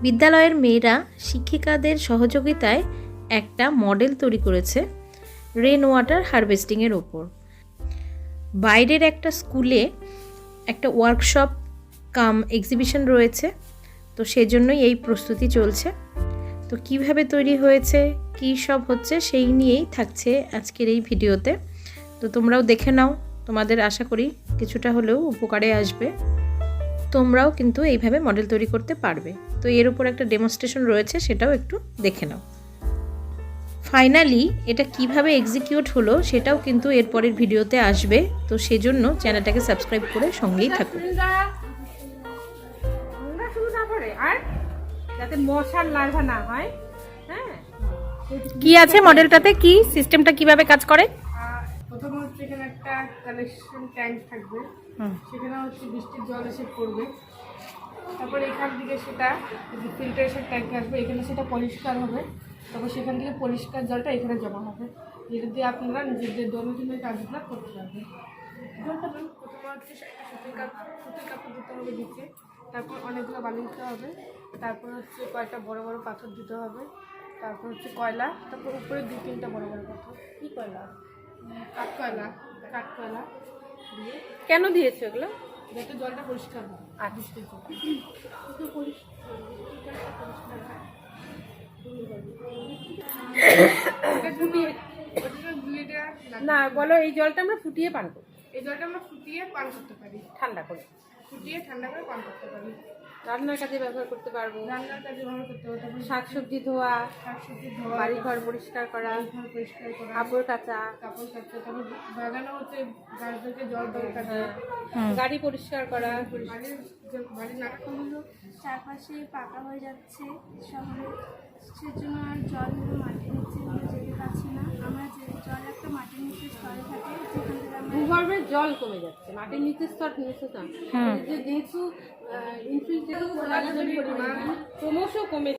বিদ্যালয়ের মেয়েরা শিক্ষিকাদের সহযোগিতায় একটা মডেল তৈরি করেছে রেন ওয়াটার হারভেস্টিংয়ের ওপর। বাইরের একটা স্কুলে একটা ওয়ার্কশপ কাম এক্সিবিশন রয়েছে, তো সেজন্যই এই প্রস্তুতি চলছে। তো কিভাবে তৈরি হয়েছে, কী সব হচ্ছে, সেই নিয়েই থাকছে আজকের এই ভিডিওতে। তো তোমরাও দেখে নাও, তোমাদের আশা করি কিছুটা হলেও উপকারে আসবে। তোমরাও কিন্তু এইভাবে মডেল তৈরি করতে পারবে। তো এর উপর একটা ডেমনস্ট্রেশন রয়েছে, সেটাও একটু দেখে নাও। ফাইনালি এটা কিভাবে এক্সিকিউট হলো সেটাও কিন্তু এরপরের ভিডিওতে আসবে। তো সেজন্য চ্যানেলটাকে সাবস্ক্রাইব করে সঙ্গেই থাকো। যাতে মশার লার্ভা না হয়। হ্যাঁ, কি আছে মডেলটাতে, কি সিস্টেমটা কিভাবে কাজ করে? প্রথমে হচ্ছে এখানে একটা কালেকশন ট্যাঙ্ক থাকবে, সেখানে হচ্ছে বৃষ্টির জল এসে পড়বে। তারপর এখান থেকে সেটা ফিল্টারেশন ট্যাঙ্কে আসবে, এখানে সেটা পরিষ্কার হবে। তারপর সেখান থেকে পরিষ্কার জলটা এখানে জমা হবে, যেটা দিয়ে আপনারা নিজেদের দৈনন্দিন কাজগুলো করতে পারবেন। জলটা প্রথমে হচ্ছে একটা সুতির কাপড় দিতে হবে নিচে, তারপর অনেকগুলো বালি দিতে হবে, তারপর হচ্ছে কয়েকটা বড় বড় পাথর দিতে হবে, তারপর হচ্ছে কয়লা, তারপর উপরে 2-3টা বড় বড় পাথর। কী কয়লা? কাঠকয়লা দিয়ে। কেন দিয়েছো এগুলো? যাতে জলটা পরিষ্কার হয় আর বৃষ্টির জল না বলো, এই জলটা আমরা ফুটিয়ে পান করি। এই জলটা আমরা ফুটিয়ে পান করতে পারি, ঠান্ডা করে ঠান্ডা করে পান করতে পারি। রান্নার কাজে ব্যবহার করতে পারবো, রান্নার কাজে ব্যবহার করতে পারবো, তারপর শাকসবজি ধোয়া, বাড়িঘর পরিষ্কার করা, পরিষ্কার করা, কাপড় কাচা, তারপর বাগানো হচ্ছে গাছদেরকে জল দরকার, গাড়ি পরিষ্কার করা। বাড়ির নানানগুলো চারপাশে পাকা হয়ে যাচ্ছে শহরে, সেজন্য আর জলগুলো মাটির নিচে যেতে পারছে না। আমরা যে জল একটা মাটির নিচে স্তরে থাকে, যেখান থেকে আমরা ভূগর্ভের জল কমে যাচ্ছে, মাটির নিচের স্তর নিচে না, যেহেতু ইনফিল্ট্রেশন ক্রমশ কমে